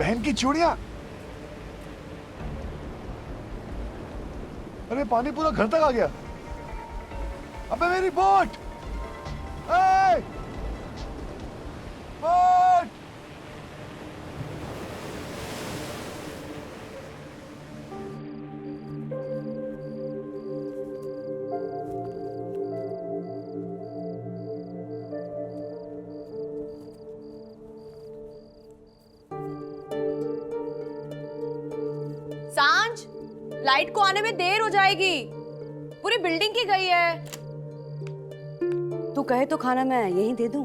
बहन की चूड़ियां। अरे पानी पूरा घर तक आ गया। अबे मेरी बोट, बोट। सांझ, लाइट को आने में देर हो जाएगी। पूरी बिल्डिंग की गई है। तू कहे तो खाना मैं यहीं दे दूं?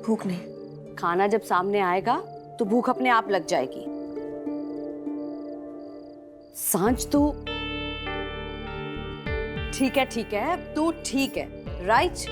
भूख नहीं। खाना जब सामने आएगा तो भूख अपने आप लग जाएगी। सांझ तू ठीक है तू ठीक है, राइट?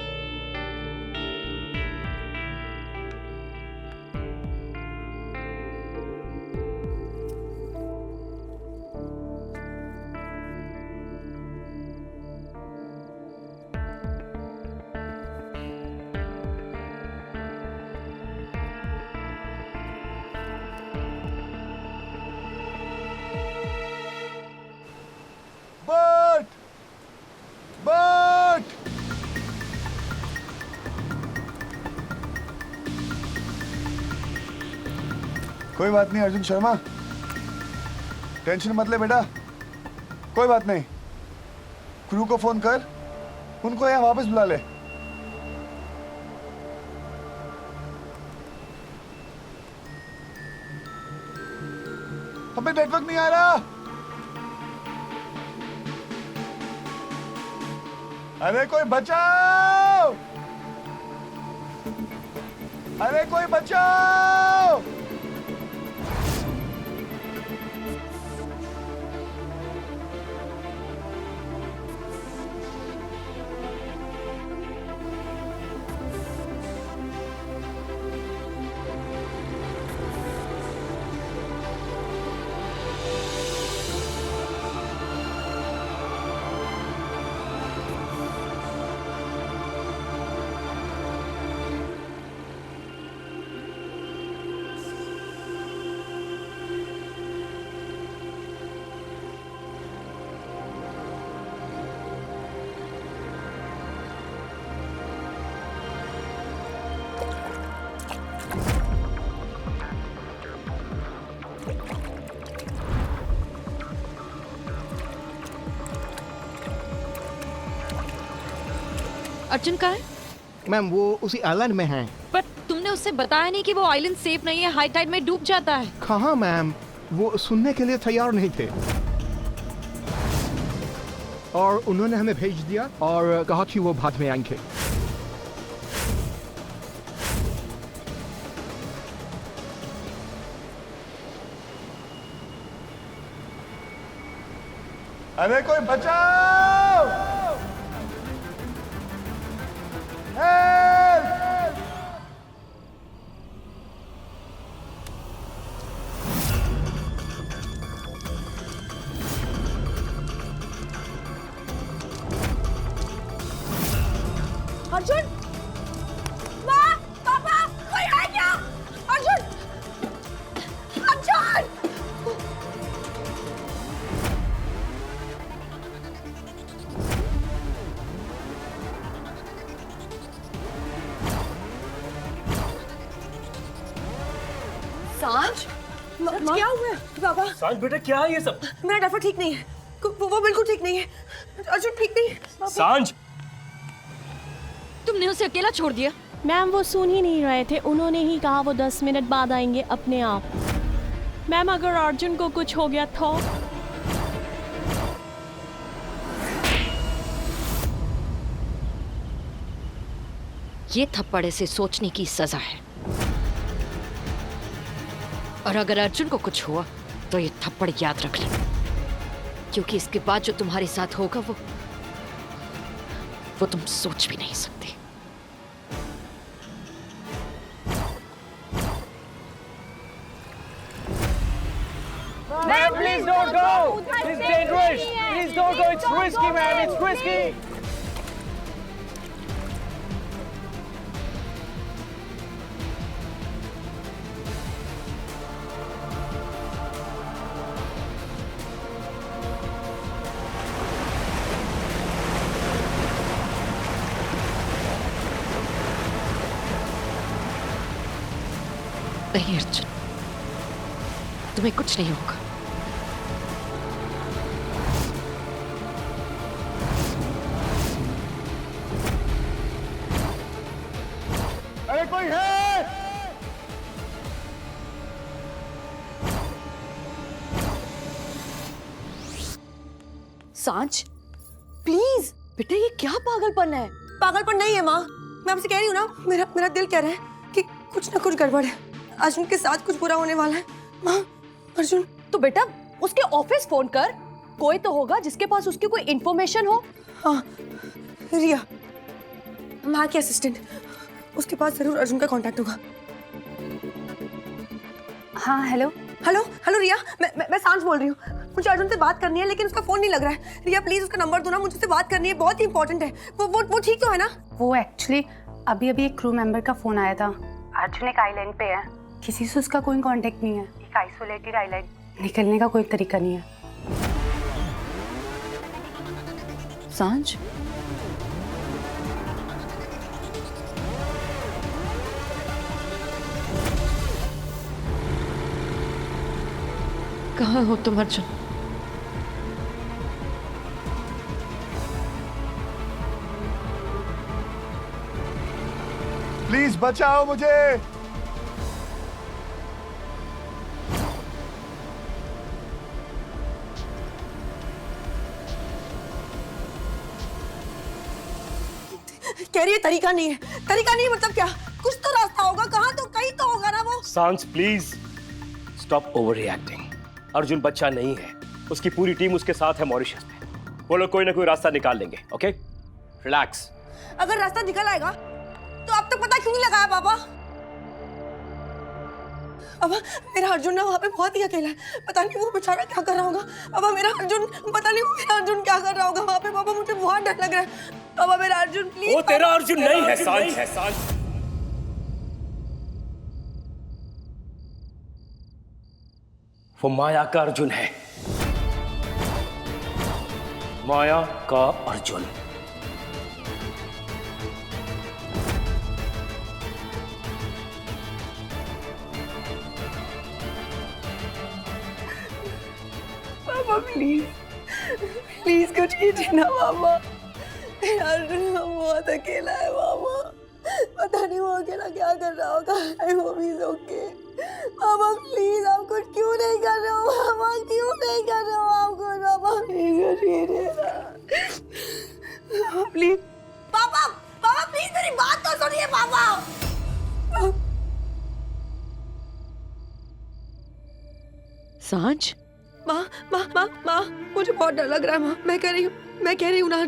Boat, boat. कोई बात नहीं अर्जुन शर्मा, टेंशन मत ले बेटा। कोई बात नहीं, क्रू को फोन कर, उनको यहाँ वापस बुला ले। अबे नेटवर्क नहीं आ रहा। अरे कोई बचाओ, अरे कोई बचाओ। अर्जुन कहाँ है? मैम वो उसी आइलैंड में है। पर तुमने उससे बताया नहीं कि वो आइलैंड सेफ नहीं है, हाई टाइड में डूब जाता है। कहाँ मैम, वो सुनने के लिए तैयार नहीं थे और उन्होंने हमें भेज दिया और कहा कि वो बाद में आएंगे। अरे कोई बचाओ, हेल्प। अर्जुन, माँ, पापा, कोई है क्या? अर्जुन, अर्जुन! सांझ, क्या हुआ है? पापा, सांझ बेटा क्या है ये सब? मेरा डॉक्टर ठीक नहीं है, वो बिल्कुल ठीक नहीं है। अर्जुन ठीक नहीं है। सांझ, तुमने उसे अकेला छोड़ दिया। मैम वो सुन ही नहीं रहे थे, उन्होंने ही कहा वो 10 मिनट बाद आएंगे अपने आप। मैम अगर अर्जुन को कुछ हो गया तो? ये थप्पड़े से सोचने की सजा है, और अगर अर्जुन को कुछ हुआ तो ये थप्पड़ याद रख लेना, क्योंकि इसके बाद जो तुम्हारे साथ होगा वो तुम सोच भी नहीं सकते। Ma'am please don't go, it's dangerous. Please don't go, it's risky man, it's risky. नहीं अर्जुन, तुम्हें कुछ नहीं होगा। अरे कोई है? सांच, प्लीज। बेटा ये क्या पागलपन है? पागलपन नहीं है माँ, मैं आपसे कह रही हूँ ना, मेरा मेरा दिल कह रहा है कि कुछ ना कुछ गड़बड़ है। अर्जुन के साथ कुछ बुरा होने वाला है माँ। अर्जुन। तो बेटा उसके ऑफिस फोन कर, कोई तो होगा जिसके पास उसकी कोई इंफॉर्मेशन हो। हाँ, रिया, माँ की असिस्टेंट, उसके पास जरूर अर्जुन का कांटेक्ट होगा। हाँ हेलो। हेलो हेलो रिया, मैं सांच बोल रही हूँ। मुझे अर्जुन से बात करनी है लेकिन उसका फोन नहीं लग रहा है। रिया प्लीज उसका नंबर दो ना, मुझे उससे बात करनी है, बहुत ही इंपॉर्टेंट है। वो ठीक तो है ना? वो एक्चुअली अभी एक क्रू मेंबर का फोन आया था। अर्जुन एक आइलैंड पे है, किसी से उसका कोई कांटेक्ट नहीं है। एक आइसोलेटेड आइलैंड, निकलने का कोई तरीका नहीं है। सांच, कहाँ हो तुम अर्जुन? प्लीज बचाओ मुझे। कह रही है तरीका नहीं है। तरीका नहीं मतलब क्या? कुछ तो रास्ता होगा, कहाँ तो कहीं तो होगा ना वो। सांस please stop over reacting. Arjun बच्चा नहीं है, उसकी पूरी टीम उसके साथ है मॉरिशस में। वो लोग कोई ना कोई रास्ता निकाल लेंगे। Okay, relax. अगर रास्ता निकल आएगा तो अब तक पता क्यों नहीं लगाया पापा? अब मेरा अर्जुन ना वहाँ पे बहुत ही अकेला है, पता नहीं वो बेचारा क्या कर रहा होगा। अब मेरा अर्जुन, पता नहीं मेरा अर्जुन क्या कर रहा होगा वहाँ पे। पापा मुझे बहुत डर लग रहा है। पापा मेरा अर्जुन प्लीज। वो तेरा अर्जुन नहीं है सांच। वो माया का अर्जुन है, माया का अर्जुन। पापा प्लीज प्लीज कुछ कीजिए ना पापा। मेरा अर्जुन बहुत अकेला है पापा, पता नहीं वो अकेला क्या कर रहा होगा। I hope he is okay. पापा प्लीज आप कुछ क्यों नहीं कर रहे हो? पापा क्यों नहीं कर रहे हो आप कुछ? पापा प्लीज प्लीज पापा, पापा प्लीज मेरी बात तो सुनिए पापा। सांच, माँ माँ माँ माँ, मुझे बहुत डर लग रहा है माँ। मैं कह रही हूँ ना,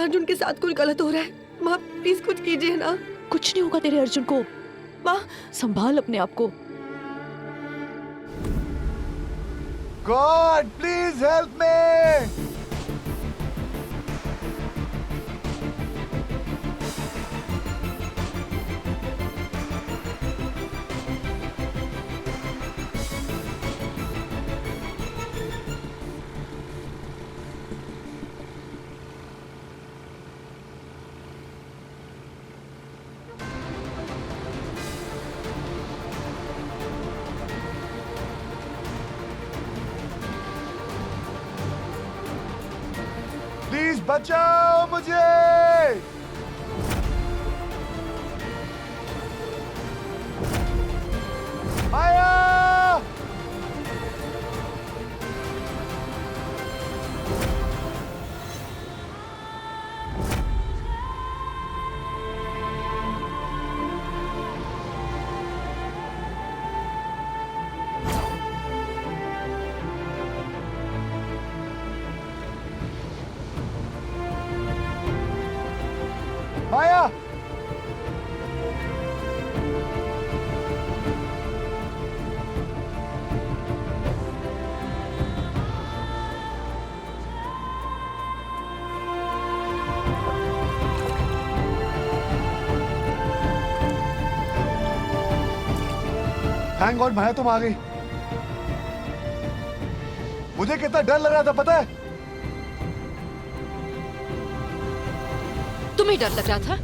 अर्जुन के साथ कुछ गलत हो रहा है। माँ प्लीज कुछ कीजिए ना। कुछ नहीं होगा तेरे अर्जुन को। माँ संभाल अपने आप को। God please help me. Please बचाओ मुझे। माया, माया, थैंक गॉड माया तुम आ गई। मुझे कितना डर लग रहा था पता है? तुम्हें डर लग रहा था?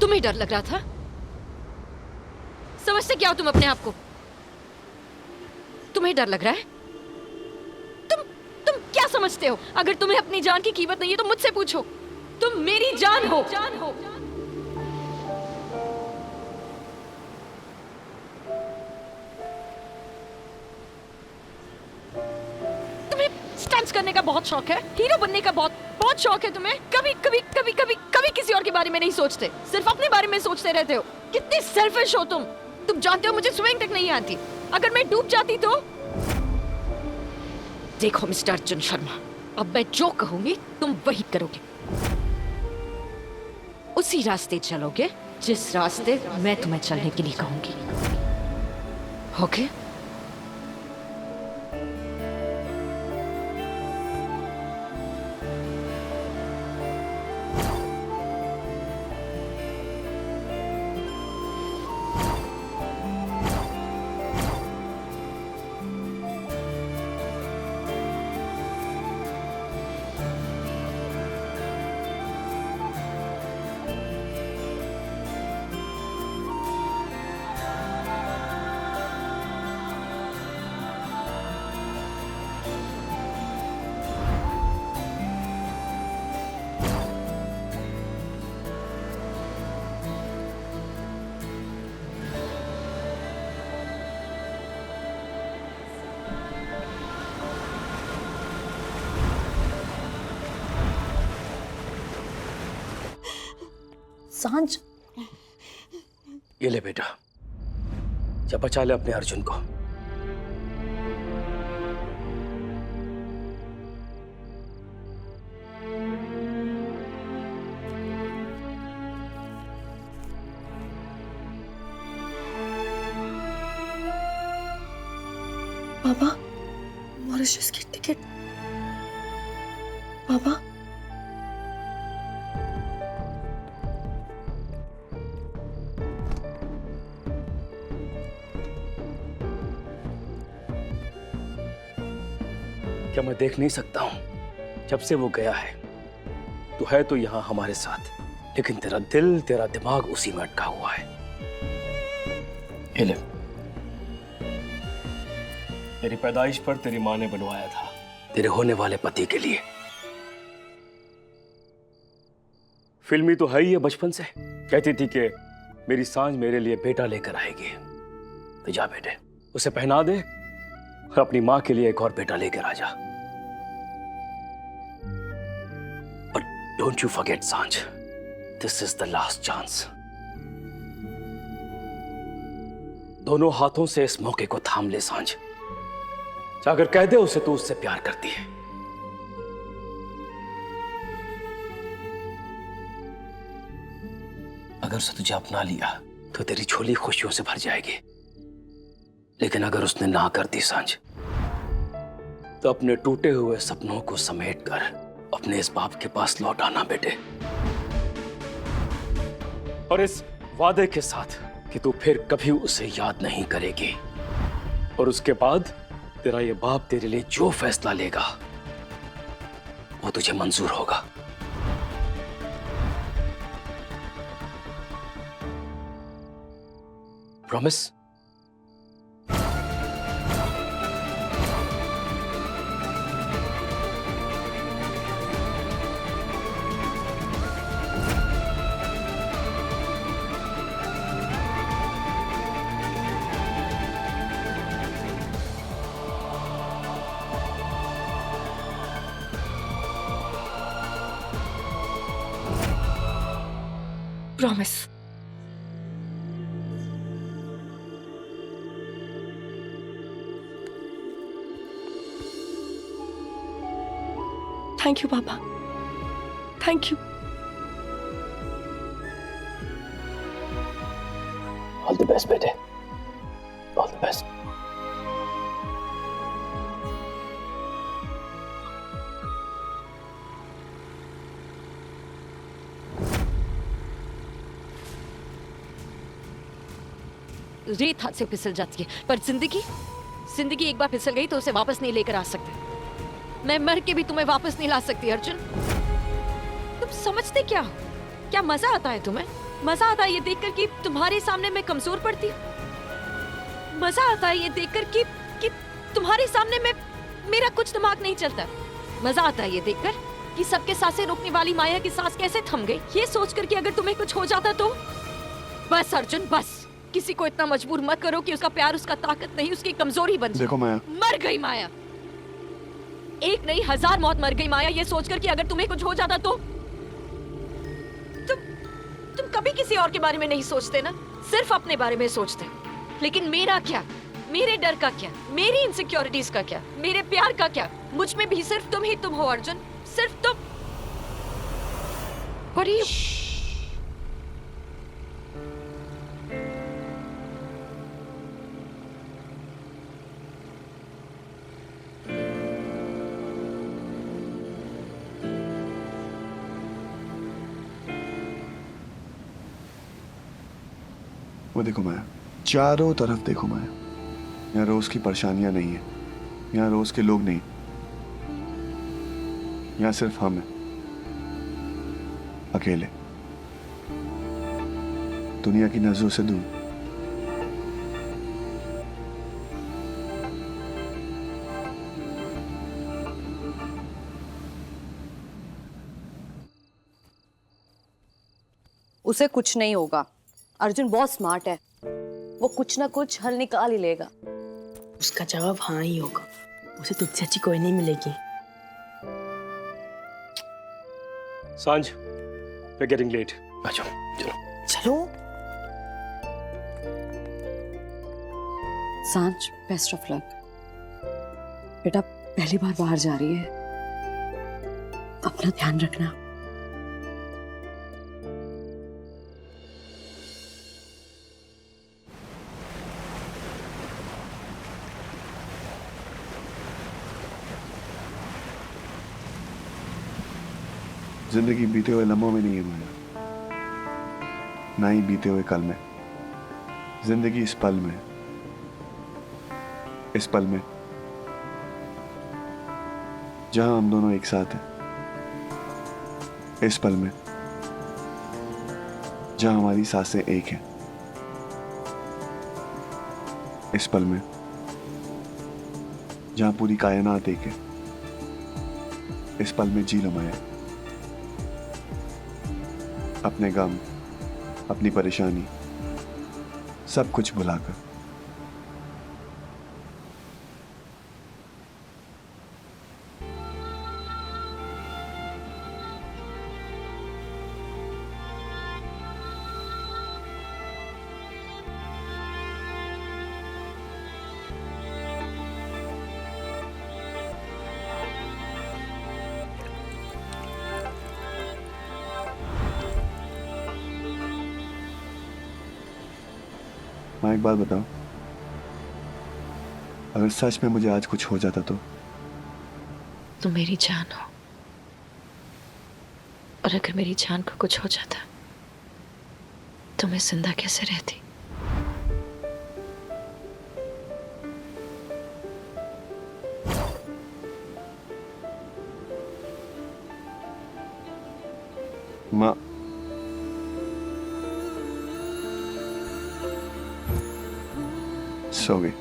तुम्हें डर लग रहा था? समझते क्या हो तुम अपने आप को? तुम्हें डर लग रहा है? तुम क्या समझते हो? अगर तुम्हें अपनी जान की कीमत नहीं है तो मुझसे पूछो। तुम मेरी जान हो। तुम्हें स्टंट्स करने का बहुत शौक है, हीरो बनने का बहुत शौक है तुम्हें। कभी किसी और के बारे में नहीं सोचते, सिर्फ अपने बारे में सोचते रहते हो। कितने सेल्फिश हो तुम। तुम जानते हो मुझे स्विमिंग तक नहीं आती। अगर मैं डूब जाती तो? देखो मिस्टर अर्जुन शर्मा, अब मैं जो कहूंगी तुम वही करोगे। उसी रास्ते चलोगे जिस रास्ते मैं तुम्हें चलने के लिए कहूंगी। ओके? सांझ, ये ले बेटा, जा बचा ले अपने अर्जुन को। पापा, मॉरिशस की टिकट। पापा, क्या मैं देख नहीं सकता हूं? जब से वो गया है तो है तो यहां हमारे साथ, लेकिन तेरा दिल, तेरा दिमाग उसी में अटका हुआ है। ये ले, तेरी पैदाइश पर तेरी माँ ने बनवाया था, तेरे होने वाले पति के लिए। फिल्मी तो है ही है, बचपन से कहती थी कि मेरी सांझ मेरे लिए बेटा लेकर आएगी। तो जा बेटे, उसे पहना दे और अपनी माँ के लिए एक और बेटा लेकर आ जा। बट डोंट यू फॉरगेट सांझ, this is the last chance. दोनों हाथों से इस मौके को थाम ले सांझ। जाकर कह दे उसे तू उससे प्यार करती है। अगर उसे तुझे अपना लिया तो तेरी झोली खुशियों से भर जाएगी, लेकिन अगर उसने ना कर दी सांझ, तो अपने टूटे हुए सपनों को समेटकर अपने इस बाप के पास लौट आना बेटे, और इस वादे के साथ कि तू फिर कभी उसे याद नहीं करेगी, और उसके बाद तेरा ये बाप तेरे लिए जो फैसला लेगा वो तुझे मंजूर होगा। प्रॉमिस? प्रॉमिस। थैंक यू पापा, thank you. All the best बेटे, ऑल द बेस्ट। रेत हाथ से फिसल जाती है, पर जिंदगी एक बार फिसल गई तो उसे वापस नहीं लेकर आ सकते। मैं मर के भी तुम्हें वापस नहीं ला सकती अर्जुन। तुम समझते क्या हो? क्या मजा आता है तुम्हें? मजा आता है ये देखकर कि तुम्हारे सामने मैं कमजोर पड़ती हूँ? मजा आता है ये देखकर कि तुम्हारे सामने मेरा कुछ दिमाग नहीं चलता। मजा आता है ये देखकर कि सबके सांसें रोकने वाली माया की सांस कैसे थम गई, ये सोचकर कि अगर तुम्हें कुछ हो जाता तो। बस अर्जुन बस, किसी को इतना मजबूर मत करो कि उसका प्यार उसका ताकत नहीं, उसकी कमजोरी बन जाए। देखो माया, मर गई माया, एक नहीं 1000 मौत मर गई माया, ये सोचकर कि अगर तुम्हें कुछ हो जाता तो। तुम कभी किसी और के बारे में नहीं सोचते ना, सिर्फ अपने बारे में सोचते। लेकिन मेरा क्या, मेरे डर का क्या, मेरी इनसिक्योरिटीज का क्या, मेरे प्यार का क्या? मुझ में भी सिर्फ तुम ही तुम हो अर्जुन, सिर्फ तुम। What are you? वो देखो माया, चारों तरफ देखो माया, यहाँ रोज की परेशानियां नहीं है, यहाँ रोज के लोग नहीं, यहाँ सिर्फ हम हैं, अकेले, दुनिया की नजरों से दूर। उसे कुछ नहीं होगा, अर्जुन बहुत स्मार्ट है, वो कुछ ना कुछ हल निकाल ही लेगा। उसका जवाब हाँ ही होगा, उसे तुझसे अच्छी कोई नहीं मिलेगी। सांझ, we're getting late. आ जाओ, चलो। चलो सांझ, बेस्ट ऑफ लक बेटा, पहली बार बाहर जा रही है, अपना ध्यान रखना। जिंदगी बीते हुए लम्हों में नहीं है माया, ना ही बीते हुए कल में। जिंदगी इस पल में, इस पल में जहां हम दोनों एक साथ हैं, इस पल में जहां हमारी सांसें एक हैं, इस पल में जहां पूरी कायनात एक है, इस पल में जी लो माया, अपने गम, अपनी परेशानी, सब कुछ भुलाकर। माँ एक बात बताओ, अगर सच में मुझे आज कुछ हो जाता तो? तुम मेरी जान हो, और अगर मेरी जान को कुछ हो जाता तो मैं जिंदा कैसे रहती? माँ, सो गई।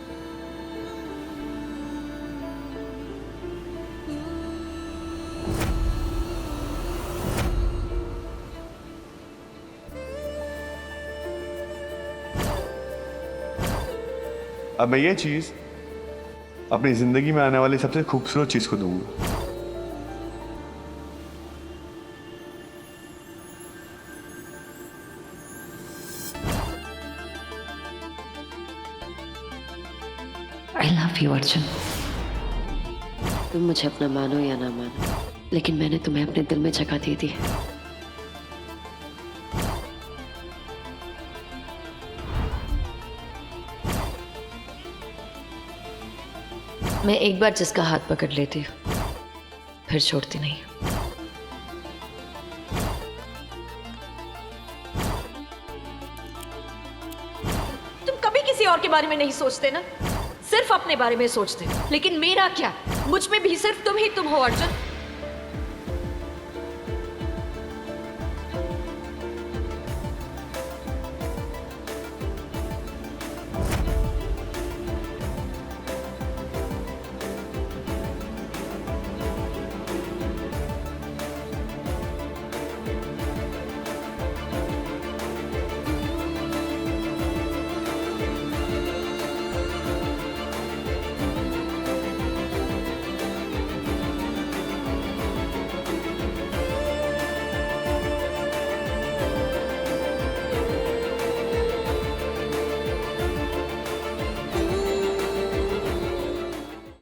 अब मैं ये चीज अपनी जिंदगी में आने वाली सबसे खूबसूरत चीज को दूंगा। I love you Arjun. तुम मुझे अपना मानो या ना मानो, लेकिन मैंने तुम्हें अपने दिल में जगह दे दी है। मैं एक बार जिसका हाथ पकड़ लेती हूँ फिर छोड़ती नहीं। तुम कभी किसी और के बारे में नहीं सोचते ना, सिर्फ अपने बारे में सोचते। लेकिन मेरा क्या, मुझ में भी सिर्फ तुम ही तुम हो अर्जुन।